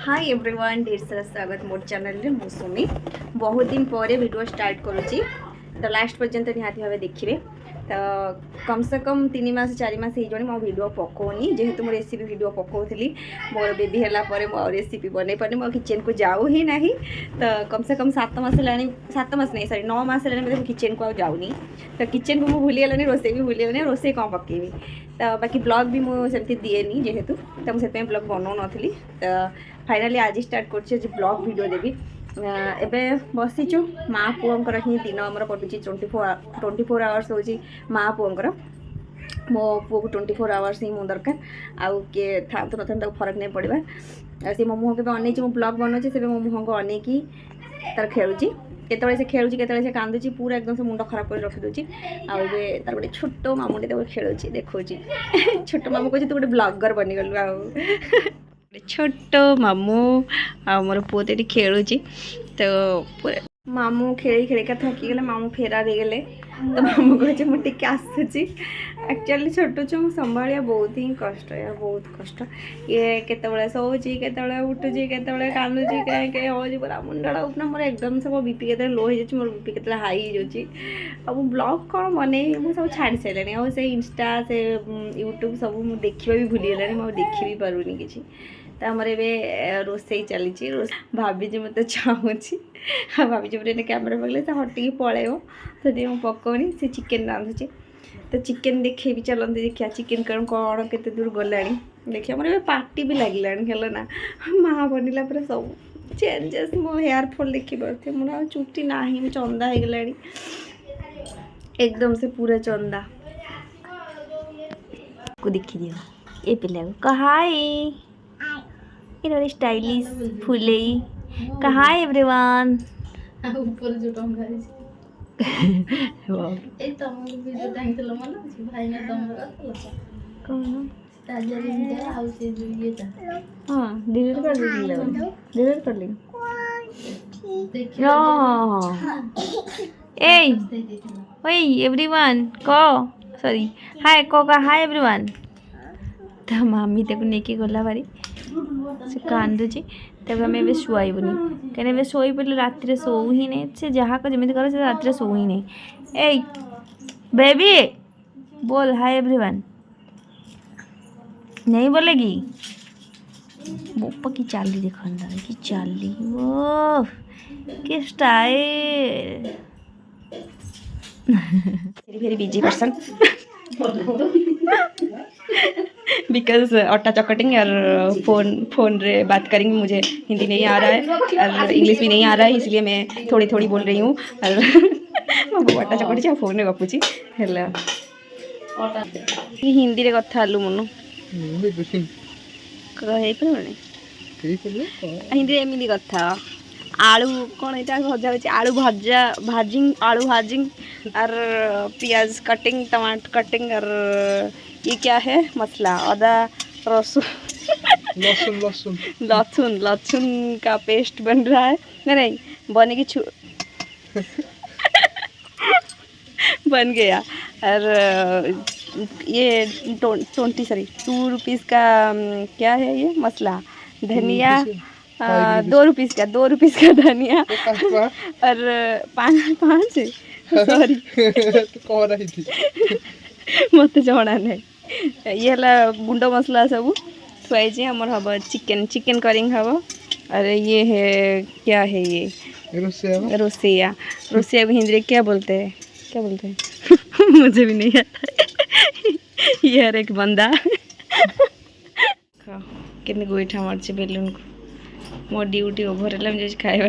Hi everyone ढेर सारा स्वागत मोर चैनल रे मुसुमी बहुत दिन पर वीडियो स्टार्ट करुच्ची तो लास्ट पर्यंत निहाती भाव देखिए तो कम से कम 3 मास 4 मास हो मो वीडियो पकाउनी जेहेतु मो रेसिपी वीडियो पकाउली मोर बेबी है मो रेसिपी बन पारे मो किचन को जाऊ ही ना तो कम से कम 7 मास है 7 मास नहीं सॉरी 9 मास है किचन को जाऊनी तो किचन को मुझे भूलीगलानी रोसे भी भूलीगलानी रोसे कौन पकेबी तो बाकी ब्लॉग भी मुझे दिएनी जेहेतु तो मुझे ब्लॉग बनाऊ नी तो फाइनाली आज स्टार्ट कर ब्लॉग वीडियो देवी एबे बसीचु माँ पुअर ही दिन आमर कटुच 24 आवर्स हूँ माँ पुअर मो पुओ को 24 आवर्स ही मु दरकार आउ किए था तो ना फरक नहीं पड़ा सी मो मुह के अने मो ब्लॉग बनाऊे से मो मुह को अनेक तार खेलुची केतले से खेलुची केतले से कांदुची पूरा एकदम से मुंड खराब कर रखी दूची आउ तार गोटे छोट मामुटे तो खेलुची देखुची छोट मामू कहे तू गोटे ब्लॉगर बनीगलु आ छोट मामू आ मोर पुओ तो खेलुची तो मामू खेली खेलिका थकीगले मामू फेरार हो गले तो मामू कहे मुझे आसूची एक्चुअली छोटो छुआ संभालिया बहुत ही कष्ट यार बहुत कष्ट ये केतबले सोची केतबले उठुची केतबले कांदुची कहीं हो पूरा मुंडा उपना मोर एकदम से मो बीपी के लो हो मोर बीपी के हाई हो अब ब्लॉग कौन बने मुझे सब छाड़ी सारे आ से इंस्टा से यूट्यूब सब मुझे देखा भी भूलीगलानी मुझे देखी भी पारूनी किसी तो आमर ए रोसे चली भाभी मत चाहूँगी भाभी बोले कैमेरा पकड़े तो हटिकी पलैब तो मुझे पकाउनी से चिकेन रांधुची तो चिकेन देखे भी चलते देखिए चिकेन कौन केते दूर गला देखिए मोर पार्टी भी लगे है ना माँ बनला पूरा सब चेंजेस मो हेयर फॉल देखी पारे मोर चुटी ना चंदा हो गला एकदम से पूरा चंदा को देखी दियो ये पिला को कहाई इन्होंने स्टाइलिश फूले कहा एवरीवन ऊपर जो टंगा ए तमको वीडियो टाइम मन अछि भाई ने तमरा कौन ताजा दिन आउ से जो ये था हां डिलीट कर दी डिलीट कर ली देखियो ए ओए एवरीवन को सॉरी हाय को का हाय एवरीवन तो मामी तेको नेकी गला बारी से कांदुची तब आम ए शुआबुनि कहीं शोई पड़े राति शोऊ ही नहीं से जहाँ को जमी कर राति शोऊ ही नहीं ए बेबी बोल हाय एवरीवन नहीं बोलेगी बोपा की चाली देख की चाली वो कि style very busy person because आटा चकटिंग और फ़ोन रे बात करेंगे मुझे हिंदी नहीं आ रहा है और इंग्लिश भी नहीं आ रहा है इसलिए मैं थोड़ी थोड़ी बोल रही हूँ और आटा चकटी फोन में गपुची है हिंदी रे कथा हलु मनु हिंदी एमती कथा आलू कौन यहाँ भजा हो आलू भजा भाजिंग आलू भाजिंग और प्याज कटिंग टमाटर कटिंग और ये क्या है मसला अदा रसून लहसुन लहसुन लहसुन लहसुन का पेस्ट बन रहा है नहीं बने की बन गया और ये 2 रुपीज़ का क्या है ये मसला धनिया 2 रुपीज़ का धनिया और 5 सॉरी कह रही थी मत जଣା नहीं ये गुंड मसला सब थुआई आमर हम चिकेन करिंग हम और ये है क्या है ये रोसिया रोसिया को हिंदी क्या बोलते हैं मुझे भी नहीं आता ये हर एक बंदा कितने गोईठा मार्चे बेलून को मो ड्यूटी ओभर है मुझे खाଇବା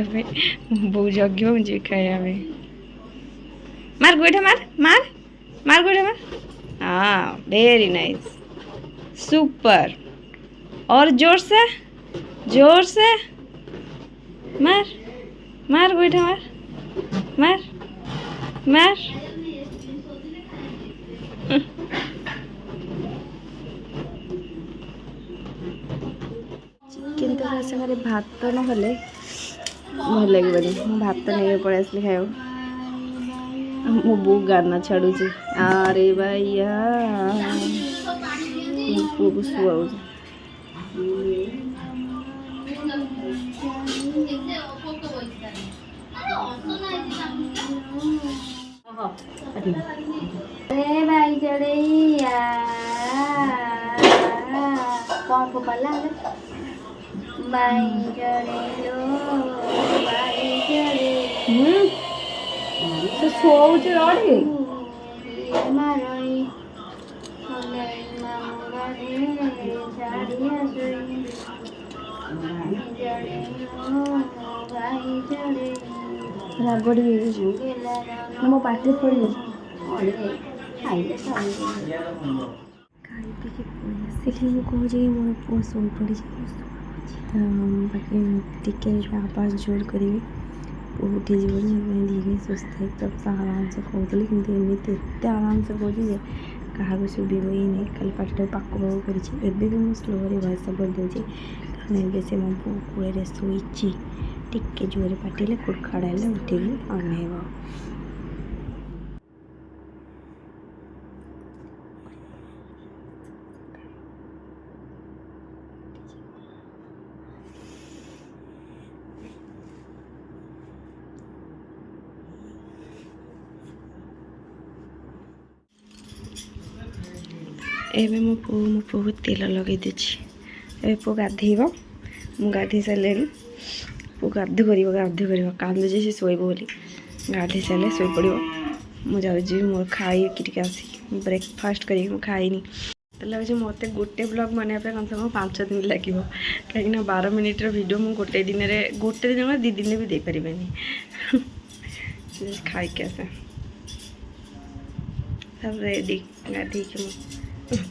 बहुत जगियो मुझे खाଇବା मार गोईठा मार मार मार गोईठा मार हाँ वेरी नाइस सुपर और जोर से मार मार गोईठा मार मार मार चिकेन तो सागर भात न हेले भल लगे भात नहीं पड़े आसली खाओ मो बो गाना छाड़ुची अरे भैया पुओ को शुआ କେତେ ଅପୋକ ବଇତାନି ଅସନା ହେଇଛି अरे भाई चढ़ैया कौन को पल्ला है भाई चढ़ेलो भाई चढ़े तो सोच रही मारोई मंगई मंगरे झाड़िया सोई चढ़ेलो भाई चढ़े रागड़ी मो पाटे पड़ी खाई पिके पड़ी मुझे कहे मोर पुओ शोई पड़ी बाकी टिके आवाज जोर करी पुओ उठी जीवन धीरे सुस्थ तब से आराम से कहती कि एमती एत आराम से कहे क्या शुभ ही नहीं खाली पाटे पाक पाक कर मुझे स्लोरे भयस बोलदे कारण ए से मो पु कूल शोची टिके जोरे पाटिले कुड़खाड़े उठिक अनेब एबे मो पुओ तेल लगे देछि ए पुओ गाधेब मु गाधे सारे पुओ गाधे कर कांदे से शोब बोली गाधे सारे शो पड़ो मुझे मोर खाई कि आसी ब्रेकफास्ट करी खाईनी लगे मत गोटे ब्लॉग बनाने कम से कम 5 दिन लगे कहीं 12 मिनिट्र वीडियो मुझे गोटे दिन में 2 दिन भी दे पारे खाई के आसे सब रेडी गाधी के मत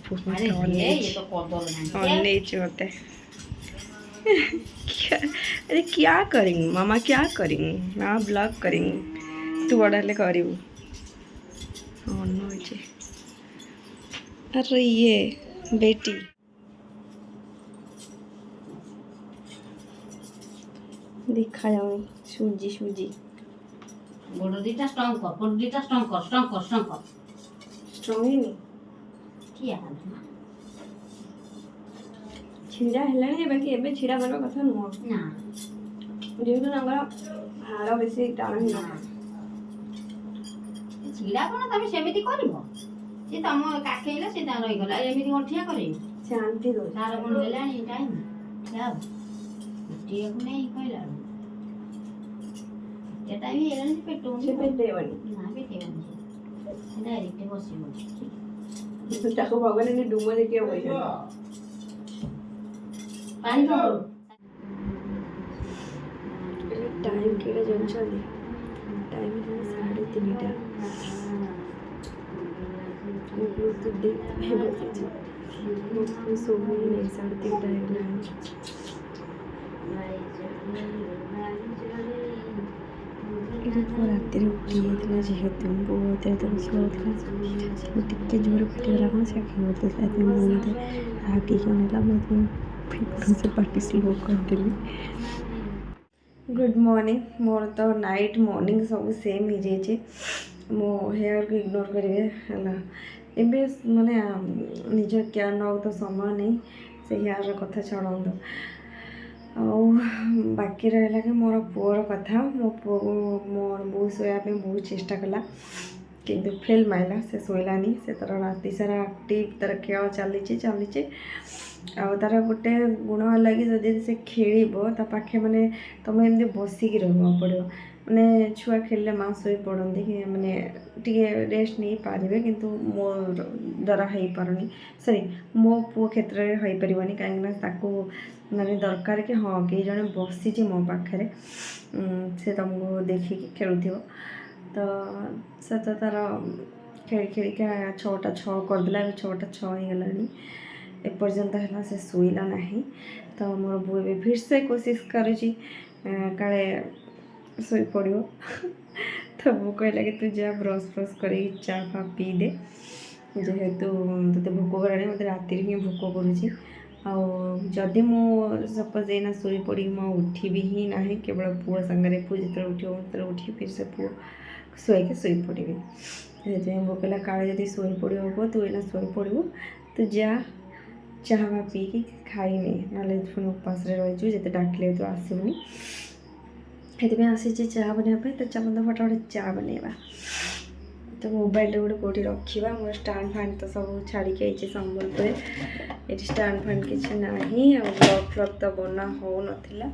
अरे क्या करेंगे मामा क्या करेंगे मामा ब्लॉग करेंगे तू बड़ा ले करू अरे ये बेटी देखा जाओ सूजी सूजी गोड़ दीटा स्ट्रांग कर गोड़ दीटा स्ट्रांग कर स्ट्रांग ही नहीं किया छिड़ा है बाकी एबे छिड़ा करवा कथा नुह ना जेहेतु हाड़ बेसी टाण ना छिड़ा कोन तमे सेमिति करबो जे तम काखेइला से ता रहि गला एमिति गठिया करे शांति दो सारा कोन लेलानी टाइम जाओ टिए को नहीं कहला ये टाइम हेलानी पेटो से पेटेवनी ना पेटेवनी डायरेक्ट बसिबो ताको भगवान ने डुमो देखे होई पानी दो टाइम केड़ा जंचली टाइम है 3:30 तो देख मैं बसी मुझको सो ही नहीं 3:30 रात उठी जेहेतु बहुत शोला टे जोर फटिगला कौन से बोलते मुझे रागी अनेला बहुत से पार्टी स्लो करदेली गुड मॉर्निंग मोर तो नाइट मॉर्निंग सब सेम हो जाए मो हेयर को इग्नोर करेंगे है एबे माने निज केयर नौ तो समय नहीं से हेयर कथा छड़ा बाकी रहा कि मोर पुअर कथा मो पु मोर बो शोयापी बहुत चेष्टा कला किंतु फेल माइला से शोलानी से तार राति सारा एक्टिव तार खेल चली तार गोटे गुण लगी जदि से खेल पाखे माने तुम एमती बसिक रहा पड़ो माने छुआ खेलले माँ शोई पड़ती कि माने टे रेस्ट नहीं पारे किंतु मो द्वारा हो पारनी सॉरी मो पुओ क्षेत्र में हो पारनी कहीं माने दरकार कि हाँ कई जन बसी मो पाखे से तुमको देखिक खेलुव तो से तो तार खेल खेलिका 6टा 6 करदेला 6टा 6 हो गला एपर्यंत है से शोला ना तो मोर बो फिर से कोशिश करुँची काले शोई पड़ो तो बो कहला कि तू जा ब्रश फ्रश कर चा फा पी दे जेहेतु ते भोक कलानी मत राति ही भोक करुँची आदि मु सपोज एना शोई पड़ी मु उठी ही ना केवल पुओ सांगे पुओ जो उठो मत उठी फिर से पुओ शोक शोई पड़ी से वो कहला काले जब शोई पड़ो तू एना शोई पड़ो तू जा ଚାହା ପିଇକି ଖାଇନି, ନହେଲେ ପୁଣି ଉପାସରେ ରହିଯିବୁ, ଯେତେ ଡାକିଲେ ତୁ ଆସିବୁନି। ସେଥିପାଇଁ ଆସିଛି ଚାହା ବନେଇବା ପାଇଁ। ତ ଚାଲନ୍ତୁ ଫଟାଫଟ ଚାହା ବନେଇବା। ତ ମୋବାଇଲରେ ଗୋଟେ କେଉଁଠି ରଖିବା, ମୋର ଷ୍ଟାଣ୍ଡ ଫ୍ୟାଣ୍ଡ ତ ସବୁ ଛାଡ଼ିକି ଆଇଛି ସମ୍ବଲପୁରରେ। ଏଠି ଷ୍ଟାଣ୍ଡ ଫ୍ୟାଣ୍ଡ କିଛି ନାହିଁ, ଆଉ ବ୍ଲଗ୍ ଫ୍ଲଗ୍ ତ ବନା ହେଉନଥିଲା।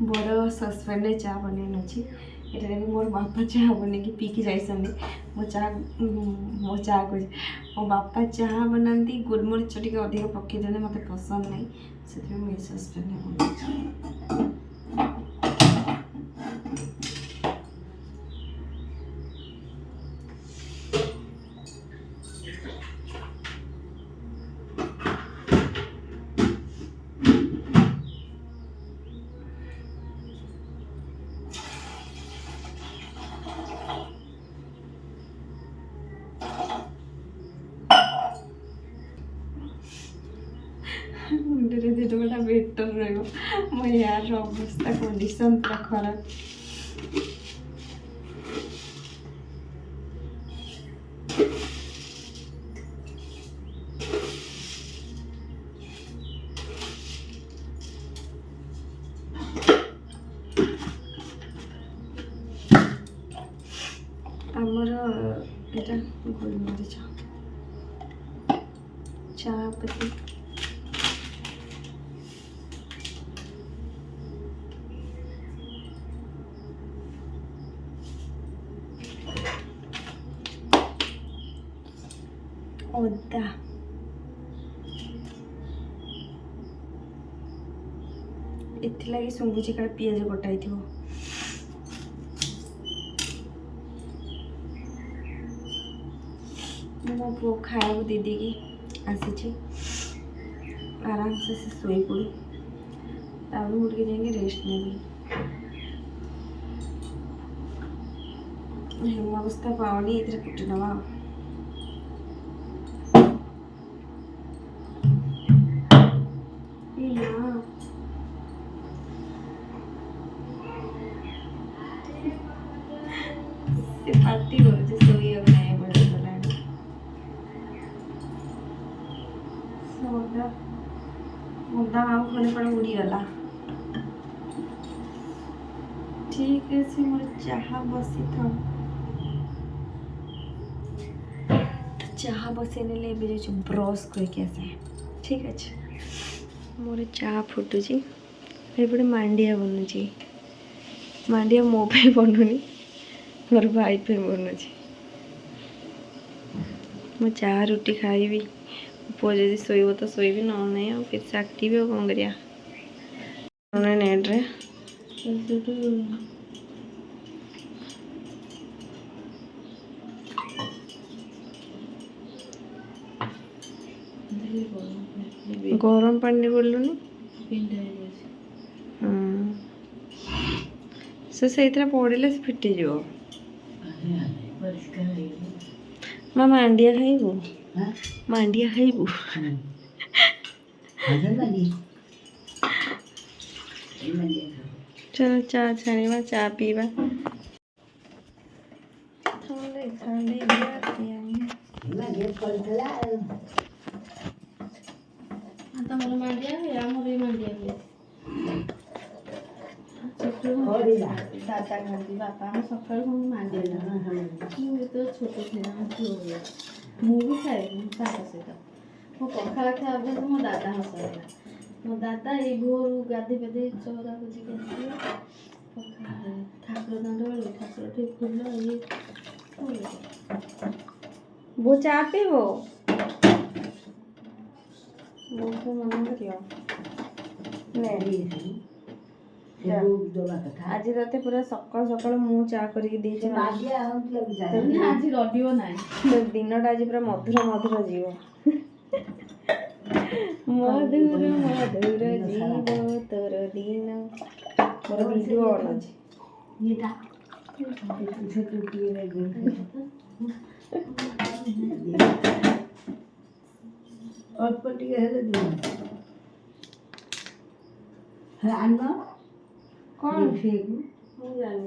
बड़ सस्पेंड चाह बन अच्छी ये मोर बापा चाह बन कि पीकी जाइए मो चाह को मो बापा चाह बनाती गोलमरीच टे अधिक पकईदे मत पसंद नहीं से सस्पेंड मुंडे दुटा बेटर रहा मो यार अवस्था कंडीशन पूरा खराब। आमर एटा गोलमरीच चाह पत्ती अदा एथि शुंभुची का पियाज कटाई थो मो पु खाया दीदी की आसी आराम से सोई पड़ू तापर मुझे जाएंगे रेस्ट नेबी हेम अवस्था पावनी ये कुटी नवा पार्टी करुचे सोई नहीं पड़े मुदा आउ खड़े पड़े उड़ीगला। ठीक है मोर चाह बसी था चाह बसई ने ब्रश करके आसे। ठीक अच्छे मोर चाह फुटुची एपटे मांडिया बनुची मांडिया मो पे बनुनी मोर भाई पे बनुची मो चाह रुटी खाइबी पुआ जदि शोब तो शोबी ना नहीं आ फिर से आक्टिव कौन करिया नेट रे गरम पानी बोलुनी से पड़े से फिटी जो माँ मांडिया खाइबू मांडिया खाइबू चलो चा छाणीबा चा पीवा दादा खाती बापा हम सकाल मांडे तो छोटे थे मुझे खाए सहित मो पखाड़ खाया अभ्यास मो दादा हसला मो दादा ये भोर गाधी पाधे चौरा पूजी ठाकुर दांड बेलू ठाकुर टे फुल ये वो चा पीबो वो मना करियो नहीं आज रात पूरा सकाल सकाल मु चा करके देछि आज रडियो नाइ तो दिनटा आज पूरा मधुर मधुर जीव मधुर मधुर जीव तोर दिन मोर वीडियो ऑन अछि ଅଳ୍ପ ଟିକେ ହେଲେ ଦିଅ ଆନ କ'ଣ ରୋଷେଇକୁ ମୁଁ ଜାଣିନି